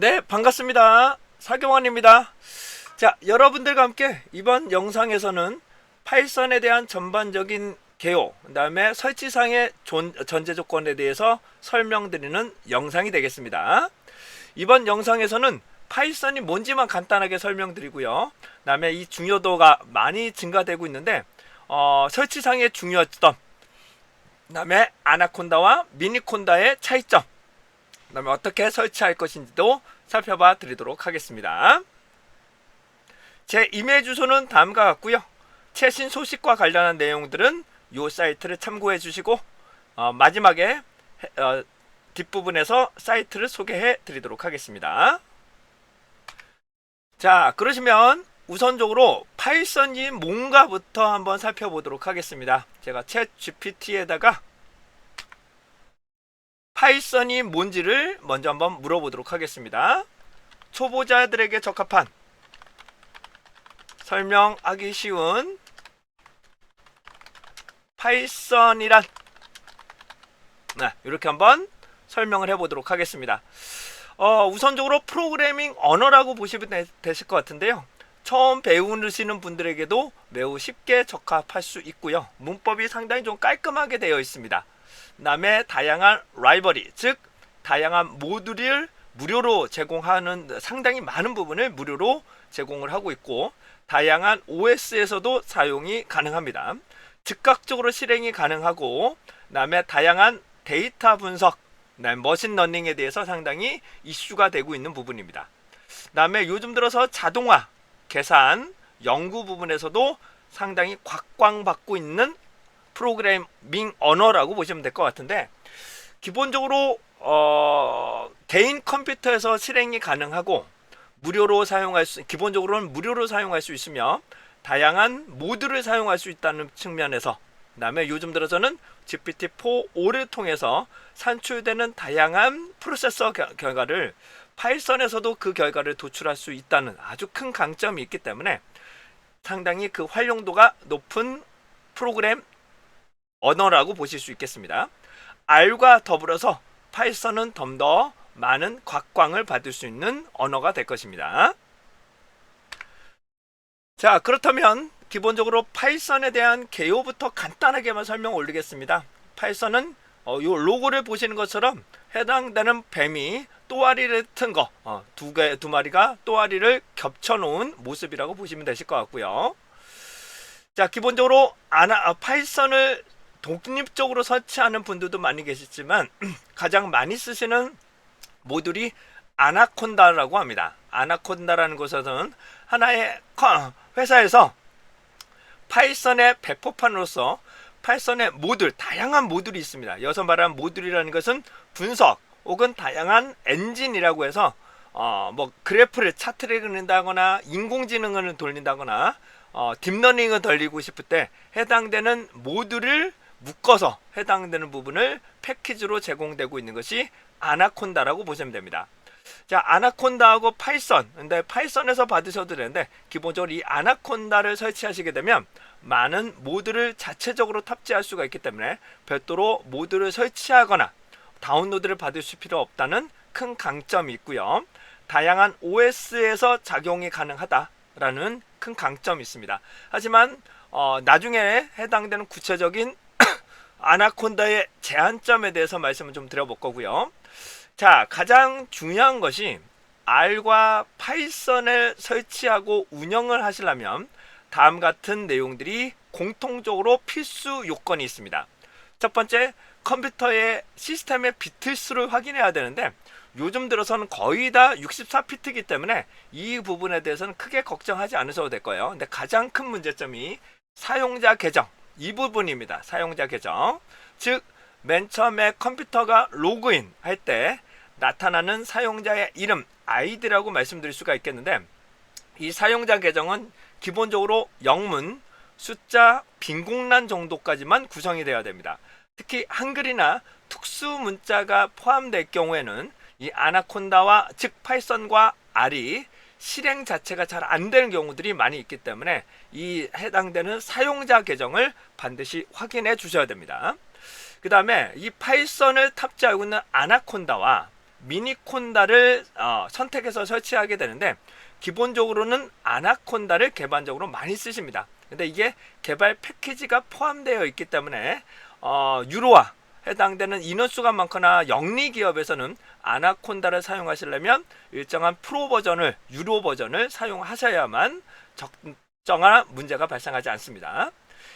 네, 반갑습니다. 사경원입니다. 자, 여러분들과 함께 이번 영상에서는 파이썬에 대한 전반적인 개요, 그 다음에 설치상의 전제 조건에 대해서 설명드리는 영상이 되겠습니다. 이번 영상에서는 파이썬이 뭔지만 간단하게 설명드리고요. 그 다음에 이 중요도가 많이 증가되고 있는데 설치상의 중요점, 그 다음에 아나콘다와 미니콘다의 차이점, 그 다음에 어떻게 설치할 것인지도 살펴봐 드리도록 하겠습니다. 제 이메일 주소는 다음과 같고요. 최신 소식과 관련한 내용들은 이 사이트를 참고해 주시고 마지막에 뒷부분에서 사이트를 소개해 드리도록 하겠습니다. 자, 그러시면 우선적으로 파이썬이 뭔가부터 한번 살펴보도록 하겠습니다. 제가 챗 GPT에다가 파이썬이 뭔지를 먼저 한번 물어보도록 하겠습니다. 초보자들에게 적합한, 설명하기 쉬운 파이썬이란, 이렇게 한번 설명을 해보도록 하겠습니다. 우선적으로 프로그래밍 언어라고 보시면 되실 것 같은데요. 처음 배우시는 분들에게도 매우 쉽게 적합할 수 있고요. 문법이 상당히 좀 깔끔하게 되어 있습니다. 그 다음에 다양한 라이브러리, 즉 다양한 모듈을 무료로 제공하는, 상당히 많은 부분을 무료로 제공을 하고 있고, 다양한 OS에서도 사용이 가능합니다. 즉각적으로 실행이 가능하고, 그 다음에 다양한 데이터 분석, 머신러닝에 대해서 상당히 이슈가 되고 있는 부분입니다. 그 다음에 요즘 들어서 자동화, 계산, 연구 부분에서도 상당히 곽광받고 있는 프로그래밍 언어라고 보시면 될 것 같은데, 기본적으로 개인 컴퓨터에서 실행이 가능하고 무료로 사용할 수, 기본적으로는 무료로 사용할 수 있으며 다양한 모드를 사용할 수 있다는 측면에서, 그 다음에 요즘 들어서는 GPT-4.5를 통해서 산출되는 다양한 프로세서 결과를 파이썬에서도 그 결과를 도출할 수 있다는 아주 큰 강점이 있기 때문에 상당히 그 활용도가 높은 프로그램 언어라고 보실 수 있겠습니다. R과 더불어서 파이썬은 좀 더 많은 곽광을 받을 수 있는 언어가 될 것입니다. 자, 그렇다면 기본적으로 파이썬에 대한 개요부터 간단하게만 설명 올리겠습니다. 파이썬은 요 로고를 보시는 것처럼 해당되는 뱀이 또아리를 튼 거, 두 마리가 또아리를 겹쳐 놓은 모습이라고 보시면 되실 것 같고요. 자, 기본적으로 파이썬을 독립적으로 설치하는 분들도 많이 계시지만 가장 많이 쓰시는 모듈이 아나콘다라고 합니다. 아나콘다라는 것은 하나의 회사에서 파이썬의 배포판으로서 파이썬의 모듈, 다양한 모듈이 있습니다. 여기서 말하는 모듈이라는 것은 분석 혹은 다양한 엔진이라고 해서 뭐 그래프를, 차트를 그린다거나 인공지능을 돌린다거나 딥러닝을 돌리고 싶을 때 해당되는 모듈을 묶어서 해당되는 부분을 패키지로 제공되고 있는 것이 아나콘다라고 보시면 됩니다. 자, 아나콘다하고 파이썬, 근데 파이썬에서 받으셔도 되는데 기본적으로 이 아나콘다를 설치하시게 되면 많은 모듈을 자체적으로 탑재할 수가 있기 때문에 별도로 모듈을 설치하거나 다운로드를 받을 필요 없다는 큰 강점이 있고요. 다양한 OS에서 작용이 가능하다라는 큰 강점이 있습니다. 하지만 나중에 해당되는 구체적인 아나콘다의 제한점에 대해서 말씀을 좀 드려볼 거고요. 자, 가장 중요한 것이 R과 파이썬을 설치하고 운영을 하시려면 다음 같은 내용들이 공통적으로 필수 요건이 있습니다. 첫 번째, 컴퓨터의 시스템의 비트 수를 확인해야 되는데 요즘 들어서는 거의 다 64비트이기 때문에 이 부분에 대해서는 크게 걱정하지 않으셔도 될 거예요. 근데 가장 큰 문제점이 사용자 계정, 이 부분입니다. 사용자 계정, 즉 맨 처음에 컴퓨터가 로그인 할 때 나타나는 사용자의 이름, 아이디라고 말씀드릴 수가 있겠는데, 이 사용자 계정은 기본적으로 영문, 숫자, 빈공란 정도까지만 구성이 되어야 됩니다. 특히 한글이나 특수 문자가 포함될 경우에는 이 아나콘다와, 즉 파이썬과 R이 실행 자체가 잘 안 되는 경우들이 많이 있기 때문에 이 해당되는 사용자 계정을 반드시 확인해 주셔야 됩니다. 그 다음에 이 파이썬을 탑재하고 있는 아나콘다와 미니콘다를 선택해서 설치하게 되는데 기본적으로는 아나콘다를 개반적으로 많이 쓰십니다. 근데 이게 개발 패키지가 포함되어 있기 때문에 유로화 해당되는 인원수가 많거나 영리 기업에서는 아나콘다를 사용하시려면 일정한 프로 버전을 유로 버전을 사용하셔야만 적정한 문제가 발생하지 않습니다.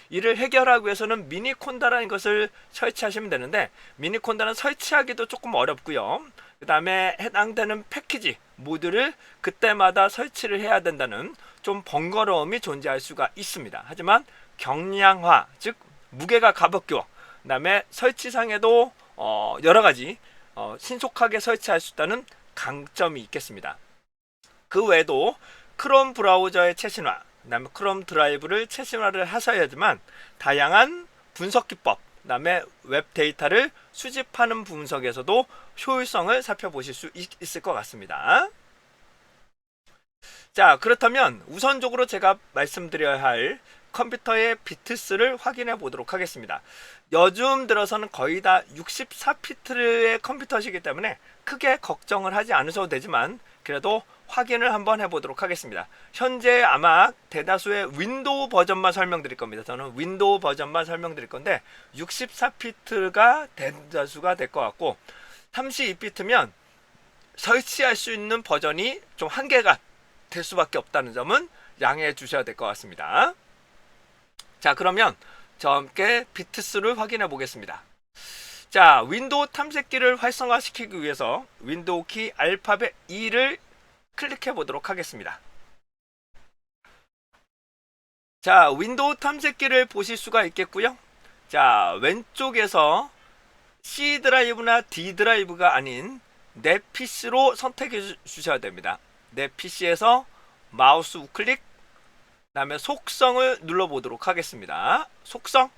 이를 해결하기 위해서는 미니콘다라는 것을 설치하시면 되는데 미니콘다는 설치하기도 조금 어렵고요. 그 다음에 해당되는 패키지 모드를 그때마다 설치를 해야 된다는 좀 번거로움이 존재할 수가 있습니다. 하지만 경량화, 즉 무게가 가볍고 그 다음에 설치상에도 여러가지 신속하게 설치할 수 있다는 강점이 있겠습니다. 그 외에도 크롬 브라우저의 최신화, 그 다음에 크롬 드라이브를 최신화를 하셔야지만 다양한 분석 기법, 그 다음에 웹 데이터를 수집하는 분석에서도 효율성을 살펴보실 수 있을 것 같습니다. 자, 그렇다면 우선적으로 제가 말씀드려야 할 컴퓨터의 비트수를 확인해 보도록 하겠습니다. 요즘 들어서는 거의 다 64비트의 컴퓨터시기 때문에 크게 걱정을 하지 않으셔도 되지만 그래도 확인을 한번 해보도록 하겠습니다. 현재 아마 대다수의 윈도우 버전만 설명드릴 겁니다. 저는 윈도우 버전만 설명드릴 건데 64비트가 대다수가 될 것 같고 32비트면 설치할 수 있는 버전이 좀 한계가 될 수밖에 없다는 점은 양해해 주셔야 될 것 같습니다. 자, 그러면 저와 함께 비트수를 확인해 보겠습니다. 자, 윈도우 탐색기를 활성화시키기 위해서 윈도우 키 알파벳 E를 클릭해 보도록 하겠습니다. 자, 윈도우 탐색기를 보실 수가 있겠고요. 자, 왼쪽에서 C 드라이브나 D 드라이브가 아닌 내 PC로 선택해 주셔야 됩니다. 내 PC에서 마우스 우클릭, 그 다음에 속성을 눌러보도록 하겠습니다. 속성.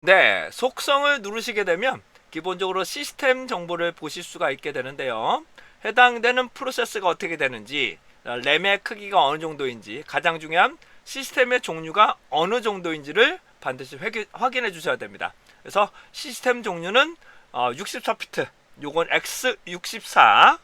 네, 속성을 누르시게 되면 기본적으로 시스템 정보를 보실 수가 있게 되는데요. 해당되는 프로세스가 어떻게 되는지, 램의 크기가 어느 정도인지, 가장 중요한 시스템의 종류가 어느 정도인지를 반드시 확인해 주셔야 됩니다. 그래서 시스템 종류는 64비트, 요건 X64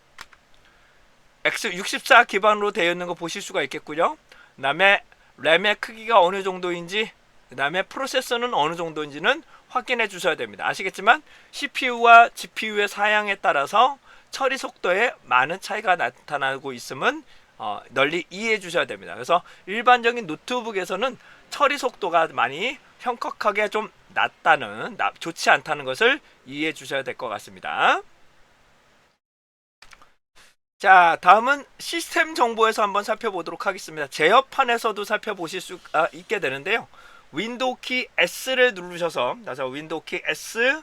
기반으로 되어 있는 거 보실 수가 있겠고요. 그 다음에 램의 크기가 어느 정도인지, 그 다음에 프로세서는 어느 정도인지는 확인해 주셔야 됩니다. 아시겠지만 CPU와 GPU의 사양에 따라서 처리 속도에 많은 차이가 나타나고 있음은 널리 이해해 주셔야 됩니다. 그래서 일반적인 노트북에서는 처리 속도가 많이 형격하게 좀 낮다는, 좋지 않다는 것을 이해해 주셔야 될 것 같습니다. 자, 다음은 시스템 정보에서 한번 살펴보도록 하겠습니다. 제어판에서도 살펴보실 수가 있게 되는데요. 윈도우 키 S를 누르셔서 윈도우 키 S, 그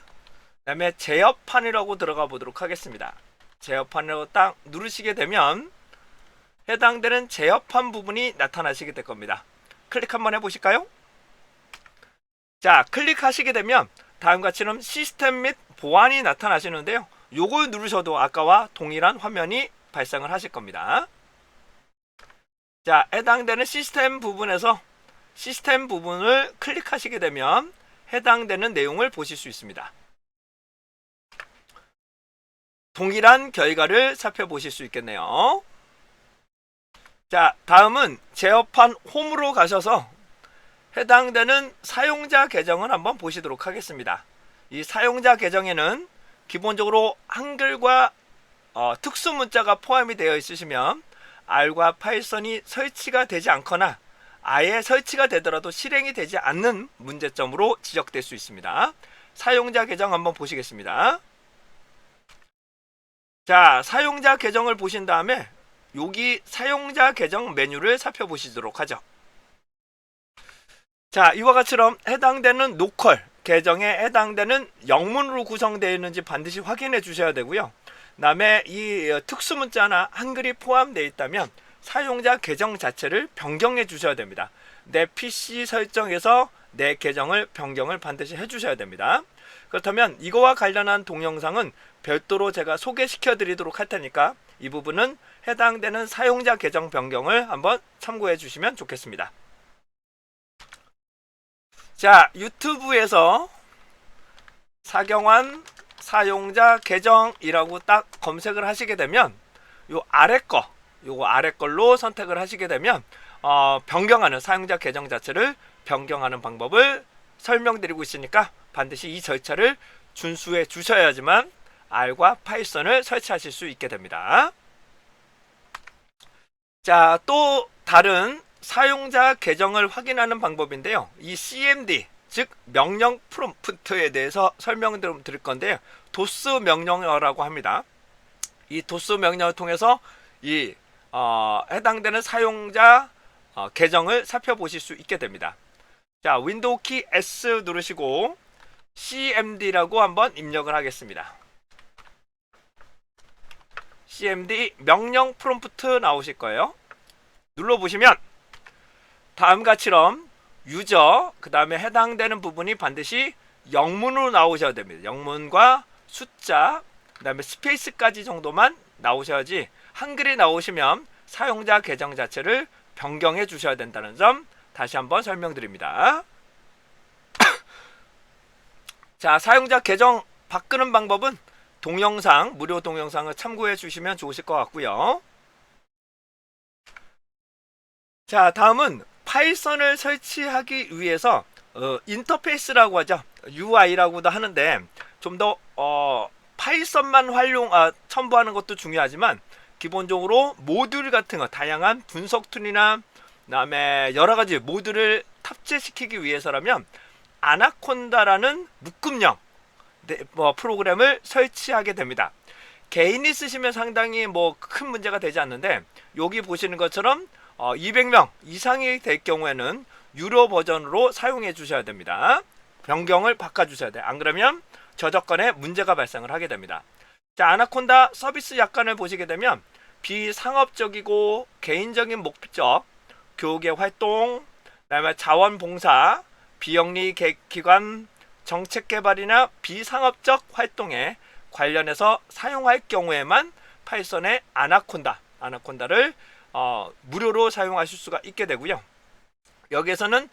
다음에 제어판이라고 들어가 보도록 하겠습니다. 제어판으로 딱 누르시게 되면 해당되는 제어판 부분이 나타나시게 될 겁니다. 클릭 한번 해보실까요? 자, 클릭하시게 되면 다음과 같이는 시스템 및 보안이 나타나시는데요. 요걸 누르셔도 아까와 동일한 화면이 발생을 하실 겁니다. 자, 해당되는 시스템 부분에서 시스템 부분을 클릭하시게 되면 해당되는 내용을 보실 수 있습니다. 동일한 결과를 살펴보실 수 있겠네요. 자, 다음은 제어판 홈으로 가셔서 해당되는 사용자 계정을 한번 보시도록 하겠습니다. 이 사용자 계정에는 기본적으로 한글과 특수 문자가 포함이 되어 있으시면 R과 파이썬이 설치가 되지 않거나 아예 설치가 되더라도 실행이 되지 않는 문제점으로 지적될 수 있습니다. 사용자 계정 한번 보시겠습니다. 자, 사용자 계정을 보신 다음에 여기 사용자 계정 메뉴를 살펴보시도록 하죠. 자, 이와 같이처럼 해당되는 로컬 계정에 해당되는 영문으로 구성되어 있는지 반드시 확인해 주셔야 되고요. 그 다음에 이 특수 문자나 한글이 포함되어 있다면 사용자 계정 자체를 변경해 주셔야 됩니다. 내 PC 설정에서 내 계정을 변경을 반드시 해 주셔야 됩니다. 그렇다면 이거와 관련한 동영상은 별도로 제가 소개시켜 드리도록 할 테니까 이 부분은 해당되는 사용자 계정 변경을 한번 참고해 주시면 좋겠습니다. 자, 유튜브에서 사경환 사용자 계정이라고 딱 검색을 하시게 되면 요 아래 거, 요거 아래 걸로 선택을 하시게 되면 변경하는 사용자 계정 자체를 변경하는 방법을 설명드리고 있으니까 반드시 이 절차를 준수해 주셔야지만 R과 파이썬을 설치하실 수 있게 됩니다. 자, 또 다른 사용자 계정을 확인하는 방법인데요. 이 CMD, 즉 명령 프롬프트에 대해서 설명을 드릴 건데요. 도스 명령어라고 합니다. 이 도스 명령을 통해서 이 해당되는 사용자 계정을 살펴보실 수 있게 됩니다. 자, 윈도우 키 S 누르시고 CMD라고 한번 입력을 하겠습니다. CMD 명령 프롬프트 나오실 거예요. 눌러보시면 다음같이럼 유저, 그 다음에 해당되는 부분이 반드시 영문으로 나오셔야 됩니다. 영문과 숫자, 그 다음에 스페이스까지 정도만 나오셔야지 한글이 나오시면 사용자 계정 자체를 변경해 주셔야 된다는 점 다시 한번 설명드립니다. 자, 사용자 계정 바꾸는 방법은 동영상, 무료 동영상을 참고해 주시면 좋으실 것 같고요. 자, 다음은 파이썬을 설치하기 위해서 인터페이스라고 하죠. UI라고도 하는데 좀 더 파이썬만 첨부하는 것도 중요하지만 기본적으로 모듈 같은 거, 다양한 분석 툴이나 그다음에 여러 가지 모듈을 탑재시키기 위해서라면 아나콘다라는 묶음형 프로그램을 설치하게 됩니다. 개인이 쓰시면 상당히 큰 문제가 되지 않는데 여기 보시는 것처럼 200명 이상이 될 경우에는 유료 버전으로 사용해 주셔야 됩니다. 변경을 바꿔 주셔야 돼요. 안 그러면 저작권에 문제가 발생을 하게 됩니다. 자, 아나콘다 서비스 약관을 보시게 되면 비상업적이고 개인적인 목적, 교육의 활동, 그다음에 자원봉사, 비영리 기관, 정책개발이나 비상업적 활동에 관련해서 사용할 경우에만 파이썬의 아나콘다를 무료로 사용하실 수가 있게 되고요. 여기에서는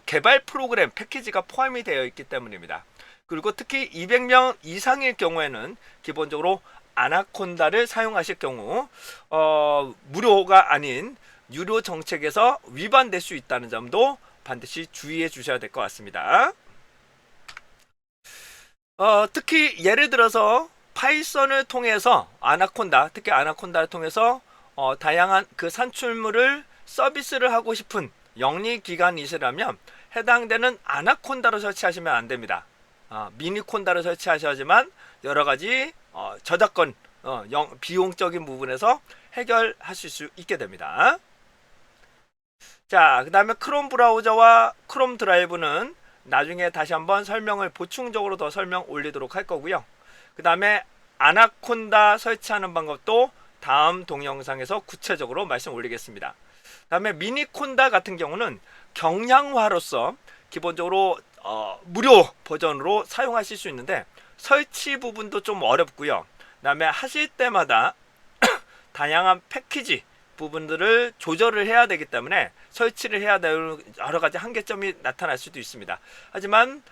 개발 프로그램 패키지가 포함이 되어 있기 때문입니다. 그리고 특히 200명 이상일 경우에는 기본적으로 아나콘다를 사용하실 경우 무료가 아닌 유료 정책에서 위반될 수 있다는 점도 반드시 주의해 주셔야 될 것 같습니다. 특히 예를 들어서 파이썬을 통해서 특히 아나콘다를 통해서 다양한 그 산출물을 서비스를 하고 싶은 영리기관이시라면 해당되는 아나콘다를 설치하시면 안 됩니다. 미니콘다를 설치하셔야지만 여러가지 저작권 비용적인 부분에서 해결하실 수 있게 됩니다. 자, 그 다음에 크롬 브라우저와 크롬 드라이브는 나중에 다시 한번 설명을 보충적으로 더 설명 올리도록 할 거고요. 그 다음에 아나콘다 설치하는 방법도 다음 동영상에서 구체적으로 말씀 올리겠습니다. 그 다음에 미니콘다 같은 경우는 경량화로서 기본적으로 무료 버전으로 사용하실 수 있는데 설치 부분도 좀 어렵고요. 그 다음에 하실 때마다 다양한 패키지 부분들을 조절을 해야 되기 때문에 설치를 해야 되는 여러 가지 한계점이 나타날 수도 있습니다. 하지만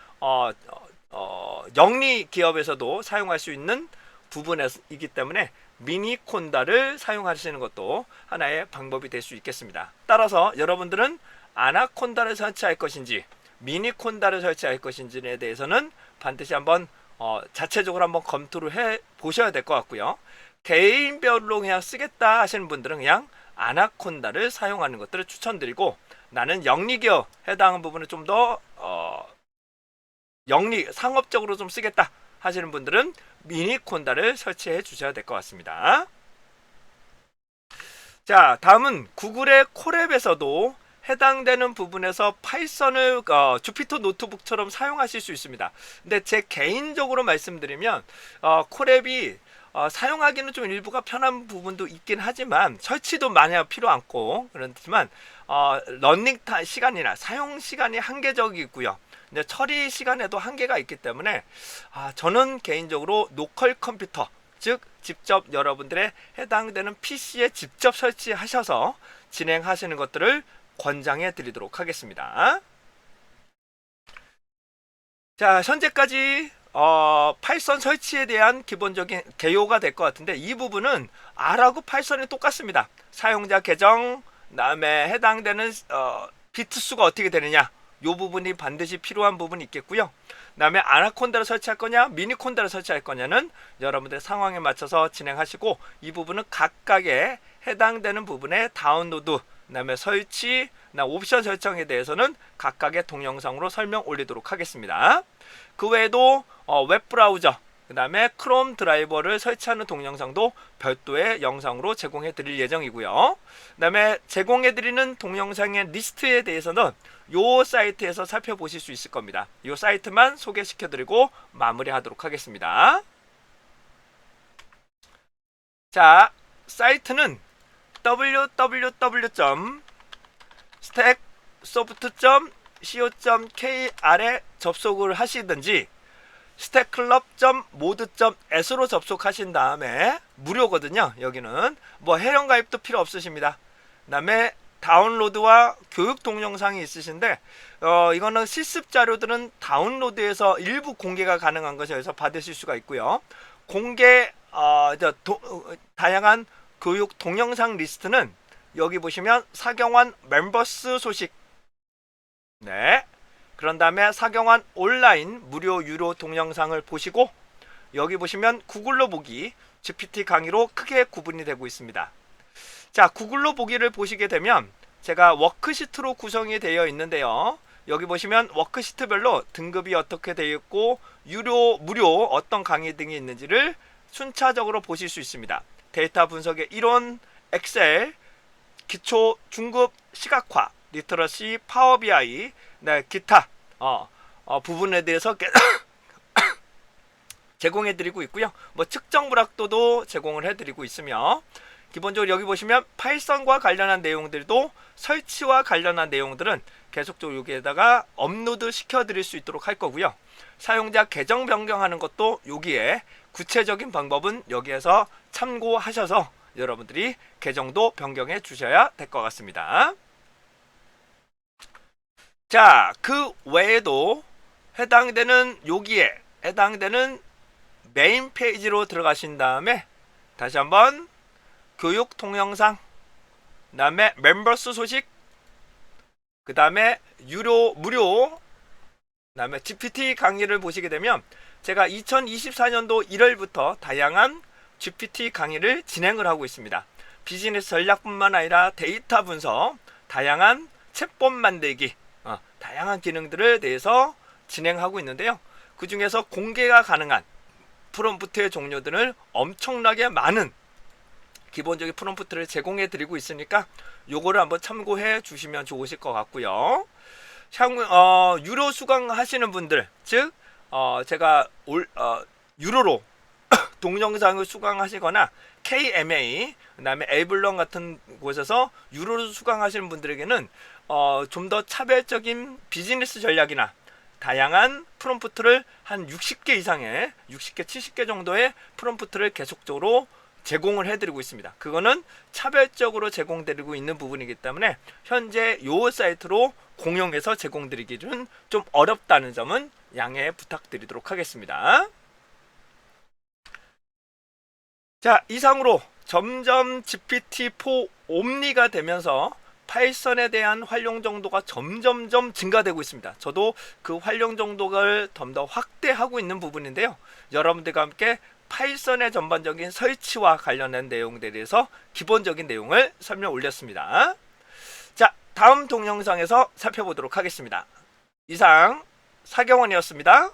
영리 기업에서도 사용할 수 있는 부분이기 때문에 미니콘다를 사용하시는 것도 하나의 방법이 될 수 있겠습니다. 따라서 여러분들은 아나콘다를 설치할 것인지 미니콘다를 설치할 것인지에 대해서는 반드시 한번 자체적으로 한번 검토를 해 보셔야 될 것 같고요. 개인별로 그냥 쓰겠다 하시는 분들은 그냥 아나콘다를 사용하는 것들을 추천드리고, 나는 영리기업 해당하는 부분을 좀 더 상업적으로 좀 쓰겠다 하시는 분들은 미니콘다를 설치해 주셔야 될 것 같습니다. 자, 다음은 구글의 콜앱에서도 해당되는 부분에서 파이썬을 주피터 노트북처럼 사용하실 수 있습니다. 근데 제 개인적으로 말씀드리면 콜앱이 사용하기는 좀 일부가 편한 부분도 있긴 하지만 설치도 만약 필요 않고 그렇지만 러닝 시간이나 사용 시간이 한계적이고요. 근데 처리 시간에도 한계가 있기 때문에 저는 개인적으로 로컬 컴퓨터, 즉 직접 여러분들의 해당되는 PC에 직접 설치하셔서 진행하시는 것들을 권장해 드리도록 하겠습니다. 자, 현재까지 파이썬 설치에 대한 기본적인 개요가 될 것 같은데, 이 부분은 R하고 파이썬이 똑같습니다. 사용자 계정, 그다음에 해당되는 비트 수가 어떻게 되느냐, 이 부분이 반드시 필요한 부분이 있겠고요. 그다음에 아나콘다를 설치할 거냐, 미니콘다를 설치할 거냐는 여러분들의 상황에 맞춰서 진행하시고, 이 부분은 각각의 해당되는 부분의 다운로드, 그다음에 설치, 옵션 설정에 대해서는 각각의 동영상으로 설명 올리도록 하겠습니다. 그 외에도 웹브라우저, 그 다음에 크롬 드라이버를 설치하는 동영상도 별도의 영상으로 제공해 드릴 예정이고요. 그 다음에 제공해 드리는 동영상의 리스트에 대해서는 이 사이트에서 살펴보실 수 있을 겁니다. 이 사이트만 소개시켜 드리고 마무리하도록 하겠습니다. 자, 사이트는 www.stacksoft.co.kr에 접속을 하시든지 stackclub.mood.s로 접속하신 다음에 무료거든요. 여기는 뭐 회원 가입도 필요 없으십니다. 그 다음에 다운로드와 교육 동영상이 있으신데 이거는 실습 자료들은 다운로드해서 일부 공개가 가능한 것에서 받으실 수가 있고요. 공개 다양한 교육 동영상 리스트는 여기 보시면 사경환 멤버스 소식, 네, 그런 다음에 사경환 온라인 무료 유료 동영상을 보시고, 여기 보시면 구글로 보기 GPT 강의로 크게 구분이 되고 있습니다. 자, 구글로 보기를 보시게 되면 제가 워크시트로 구성이 되어 있는데요. 여기 보시면 워크시트별로 등급이 어떻게 되어 있고 유료, 무료 어떤 강의 등이 있는지를 순차적으로 보실 수 있습니다. 데이터 분석의 이론, 엑셀, 기초, 중급, 시각화, 리터러시, 파워 BI, 네, 기타 부분에 대해서 제공해드리고 있고요. 뭐 측정 불확도도 제공을 해드리고 있으며, 기본적으로 여기 보시면 파이썬과 관련한 내용들도, 설치와 관련한 내용들은 계속적으로 여기에다가 업로드 시켜드릴 수 있도록 할 거고요. 사용자 계정 변경하는 것도 여기에 구체적인 방법은 여기에서 참고하셔서 여러분들이 계정도 변경해 주셔야 될 것 같습니다. 자, 그 외에도 해당되는 여기에 해당되는 메인 페이지로 들어가신 다음에 다시 한번 교육 동영상, 그 다음에 멤버스 소식, 그 다음에 유료, 무료, 그 다음에 GPT 강의를 보시게 되면 제가 2024년도 1월부터 다양한 GPT 강의를 진행을 하고 있습니다. 비즈니스 전략뿐만 아니라 데이터 분석, 다양한 챗봇 만들기, 다양한 기능들에 대해서 진행하고 있는데요. 그 중에서 공개가 가능한 프롬프트의 종류들을 엄청나게 많은 기본적인 프롬프트를 제공해 드리고 있으니까 요거를 한번 참고해 주시면 좋으실 것 같고요. 유료 수강하시는 분들, 즉 제가 유료로 동영상을 수강하시거나 KMA, 그 다음에 에이블런 같은 곳에서 유료로 수강하시는 분들에게는 좀 더 차별적인 비즈니스 전략이나 다양한 프롬프트를 한 60개 이상의 60개, 70개 정도의 프롬프트를 계속적으로 제공을 해드리고 있습니다. 그거는 차별적으로 제공드리고 있는 부분이기 때문에 현재 이 사이트로 공용해서 제공드리기는 좀 어렵다는 점은 양해 부탁드리도록 하겠습니다. 자, 이상으로 점점 GPT-4 옴니가 되면서 파이썬에 대한 활용 정도가 점점점 증가되고 있습니다. 저도 그 활용 정도를 좀 더 확대하고 있는 부분인데요. 여러분들과 함께 파이썬의 전반적인 설치와 관련된 내용들에 대해서 기본적인 내용을 설명 올렸습니다. 자, 다음 동영상에서 살펴보도록 하겠습니다. 이상 사경원이었습니다.